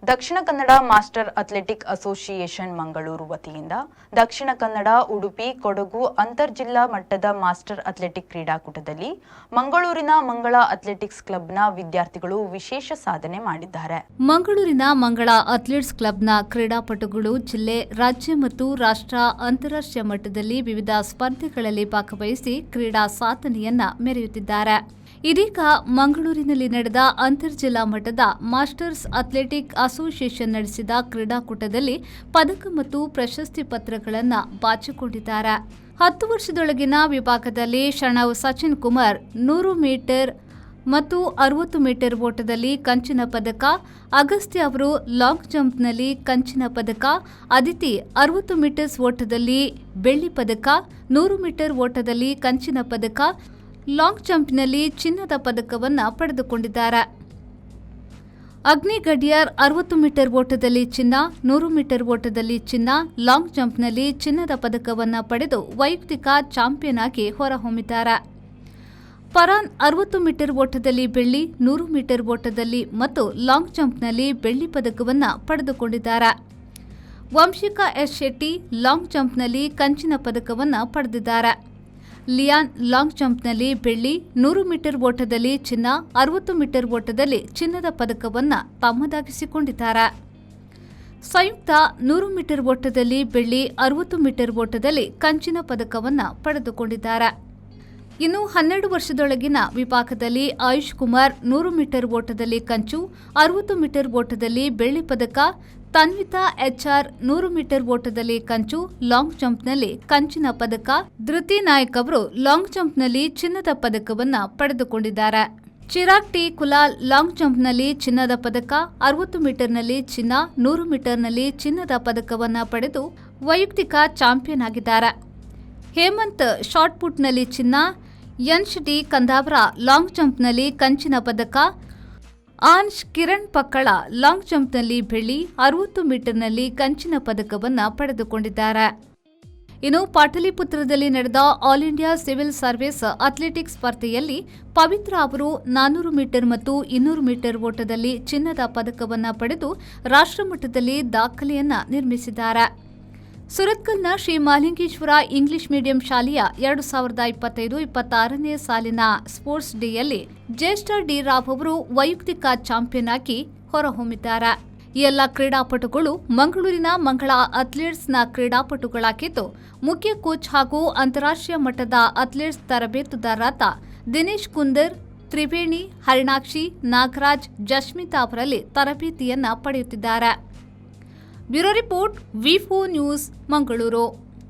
Dakshina Kannada master athletic association Mangaluru ವತಿಯಿಂದ ದಕ್ಷಿಣ ಕನ್ನಡ, ಉಡುಪಿ, ಕೊಡಗು ಅಂತರ್ಜಿಲ್ಲಾ ಮಟ್ಟದ master athletic ಕ್ರೀಡಾಕೂಟದಲ್ಲಿ ಮಂಗಳೂರಿನ ಮಂಗಳ ಅಥ್ಲೆಟಿಕ್ಸ್ ಕ್ಲಬ್ನ ವಿದ್ಯಾರ್ಥಿಗಳು ವಿಶೇಷ ಸಾಧನೆ ಮಾಡಿದ್ದಾರೆ. ಮಂಗಳೂರಿನ ಮಂಗಳ ಅಥ್ಲೆಟಿಕ್ಸ್ ಕ್ಲಬ್ನ ಕ್ರೀಡಾಪಟುಗಳು ಜಿಲ್ಲೆ, ರಾಜ್ಯ ಮತ್ತು ರಾಷ್ಟ್ರ, ಅಂತಾರಾಷ್ಟ್ರೀಯ ಮಟ್ಟದಲ್ಲಿ ವಿವಿಧ ಸ್ಪರ್ಧೆಗಳಲ್ಲಿ ಭಾಗವಹಿಸಿ ಕ್ರೀಡಾ ಸಾಧನೆಯನ್ನ ಮೆರೆಯುತ್ತಿದ್ದಾರೆ. ಇದೀಗ ಮಂಗಳೂರಿನಲ್ಲಿ ನಡೆದ ಅಂತರ್ಜಿಲ್ಲಾ ಮಟ್ಟದ ಮಾಸ್ಟರ್ಸ್ ಅಥ್ಲೆಟಿಕ್ ಅಸೋಸಿಯೇಷನ್ ನಡೆಸಿದ ಕ್ರೀಡಾಕೂಟದಲ್ಲಿ ಪದಕ ಮತ್ತು ಪ್ರಶಸ್ತಿ ಪತ್ರಗಳನ್ನು ಬಾಚಿಕೊಂಡಿದ್ದಾರೆ. 10 ವರ್ಷದೊಳಗಿನ ವಿಭಾಗದಲ್ಲಿ ಶರಣವ್ ಸಚಿನ್ ಕುಮಾರ್ 100 ಮೀಟರ್ ಮತ್ತು 60 ಮೀಟರ್ ಓಟದಲ್ಲಿ ಕಂಚಿನ ಪದಕ, ಅಗಸ್ತ್ಯ ಅವರು ಲಾಂಗ್ ಜಂಪ್ನಲ್ಲಿ ಕಂಚಿನ ಪದಕ, ಅದಿತಿ 60 ಮೀಟರ್ಸ್ ಓಟದಲ್ಲಿ ಬೆಳ್ಳಿ ಪದಕ, 100 ಮೀಟರ್ ಓಟದಲ್ಲಿ ಕಂಚಿನ ಪದಕ, ಲಾಂಗ್ ಜಂಪ್ನಲ್ಲಿ ಚಿನ್ನದ ಪದಕವನ್ನು ಪಡೆದುಕೊಂಡಿದ್ದಾರೆ. ಅಗ್ನಿ ಗಡಿಯಾರ್ 60 ಮೀಟರ್ ಓಟದಲ್ಲಿ ಚಿನ್ನ, 100 ಮೀಟರ್ ಓಟದಲ್ಲಿ ಚಿನ್ನ, ಲಾಂಗ್ ಜಂಪ್ನಲ್ಲಿ ಚಿನ್ನದ ಪದಕವನ್ನು ಪಡೆದು ವೈಯಕ್ತಿಕ ಚಾಂಪಿಯನ್ ಆಗಿ ಹೊರಹೊಮ್ಮಿದ್ದಾರೆ. ಫರಾನ್ 60 ಮೀಟರ್ ಓಟದಲ್ಲಿ ಬೆಳ್ಳಿ, 100 ಮೀಟರ್ ಓಟದಲ್ಲಿ ಮತ್ತು ಲಾಂಗ್ ಜಂಪ್ನಲ್ಲಿ ಬೆಳ್ಳಿ ಪದಕವನ್ನು ಪಡೆದುಕೊಂಡಿದ್ದಾರೆ. ವಂಶಿಕಾ ಎಸ್ ಶೆಟ್ಟಿ ಲಾಂಗ್ ಜಂಪ್ನಲ್ಲಿ ಕಂಚಿನ ಪದಕವನ್ನು ಪಡೆದಿದ್ದಾರೆ. ಲಿಯಾನ್ ಲಾಂಗ್ ಜಂಪ್ನಲ್ಲಿ ಬೆಳ್ಳಿ, 100 ಮೀಟರ್ ಓಟದಲ್ಲಿ ಚಿನ್ನ, 60 ಮೀಟರ್ ಓಟದಲ್ಲಿ ಚಿನ್ನದ ಪದಕವನ್ನು ತಮ್ಮದಾಗಿಸಿಕೊಂಡಿದ್ದಾರೆ. ಸಂಯುಕ್ತ 100 ಮೀಟರ್ ಓಟದಲ್ಲಿ ಬೆಳ್ಳಿ, 60 ಮೀಟರ್ ಓಟದಲ್ಲಿ ಕಂಚಿನ ಪದಕವನ್ನು ಪಡೆದುಕೊಂಡಿದ್ದಾರೆ. ಇನ್ನು 12 ವರ್ಷದೊಳಗಿನ ವಿಭಾಗದಲ್ಲಿ ಆಯುಷ್ ಕುಮಾರ್ 100 ಮೀಟರ್ ಓಟದಲ್ಲಿ ಕಂಚು, 60 ಮೀಟರ್ ಓಟದಲ್ಲಿ ಬೆಳ್ಳಿ ಪದಕ, ತನ್ವಿತಾ ಎಚ್ಆರ್ 100 ಮೀಟರ್ ಓಟದಲ್ಲಿ ಕಂಚು, ಲಾಂಗ್ ಜಂಪ್ನಲ್ಲಿ ಕಂಚಿನ ಪದಕ, ಧೃತಿ ನಾಯಕ್ ಅವರು ಲಾಂಗ್ ಜಂಪ್ನಲ್ಲಿ ಚಿನ್ನದ ಪದಕವನ್ನು ಪಡೆದುಕೊಂಡಿದ್ದಾರೆ. ಚಿರಾಗ್ ಟಿ ಕುಲಾಲ್ ಲಾಂಗ್ ಜಂಪ್ನಲ್ಲಿ ಚಿನ್ನದ ಪದಕ, 60 ಮೀಟರ್ನಲ್ಲಿ ಚಿನ್ನ, 100 ಮೀಟರ್ನಲ್ಲಿ ಚಿನ್ನದ ಪದಕವನ್ನು ಪಡೆದು ವೈಯಕ್ತಿಕ ಚಾಂಪಿಯನ್ ಆಗಿದ್ದಾರೆ. ಹೇಮಂತ್ ಶಾರ್ಟ್ ಪುಟ್ನಲ್ಲಿ ಚಿನ್ನ, ಯನ್ಶ್ ಡಿ ಕಂದಾವರ ಲಾಂಗ್ ಜಂಪ್ನಲ್ಲಿ ಕಂಚಿನ ಪದಕ, ಆನ್ಶ್ ಕಿರಣ್ ಪಕ್ಕಳ ಲಾಂಗ್ ಜಂಪ್ನಲ್ಲಿ ಬೆಳ್ಳಿ, 60 ಮೀಟರ್ನಲ್ಲಿ ಕಂಚಿನ ಪದಕವನ್ನು ಪಡೆದುಕೊಂಡಿದ್ದಾರೆ. ಇನ್ನು ಪಾಟಲಿಪುತ್ರದಲ್ಲಿ ನಡೆದ all India civil service athletics ಸ್ಪರ್ಧೆಯಲ್ಲಿ ಪವಿತ್ರ ಅವರು 400 ಮೀಟರ್ ಮತ್ತು 200 ಮೀಟರ್ ಓಟದಲ್ಲಿ ಚಿನ್ನದ ಪದಕವನ್ನು ಪಡೆದು ರಾಷ್ಟ್ರಮಟ್ಟದಲ್ಲಿ ದಾಖಲೆಯನ್ನು ನಿರ್ಮಿಸಿದ್ದಾರೆ. ಸುರತ್ಕಲ್ನ ಶ್ರೀ ಮಹಾಲಿಂಗೇಶ್ವರ ಇಂಗ್ಲಿಷ್ ಮೀಡಿಯಂ ಶಾಲೆಯ 2025-26ನೇ ಸಾಲಿನ ಸ್ಪೋರ್ಟ್ಸ್ ಡೇಯಲ್ಲಿ ಜ್ಯೇಷ್ಠ ಡಿ ರಾವ್ ಅವರು ವೈಯಕ್ತಿಕ ಚಾಂಪಿಯನ್ ಆಗಿ ಹೊರಹೊಮ್ಮಿದ್ದಾರೆ. ಈ ಎಲ್ಲ ಕ್ರೀಡಾಪಟುಗಳು ಮಂಗಳೂರಿನ ಮಂಗಳ ಅಥ್ಲೆಟ್ಸ್ನ ಕ್ರೀಡಾಪಟುಗಳಾಗಿದ್ದು, ಮುಖ್ಯ ಕೋಚ್ ಹಾಗೂ ಅಂತಾರಾಷ್ಟ್ರೀಯ ಮಟ್ಟದ ಅಥ್ಲೆಟ್ಸ್ ತರಬೇತುದಾರರಾದ ದಿನೇಶ್ ಕುಂದರ್, ತ್ರಿವೇಣಿ, ಹರಿಣಾಕ್ಷಿ, ನಾಗರಾಜ್, ಜಶ್ಮಿತಾ ಅವರಲ್ಲಿ ತರಬೇತಿಯನ್ನು ಪಡೆಯುತ್ತಿದ್ದಾರೆ. ಬ್ಯೂರೋ ರಿಪೋರ್ಟ್, ವಿ4 ನ್ಯೂಸ್, ಮಂಗಳೂರು.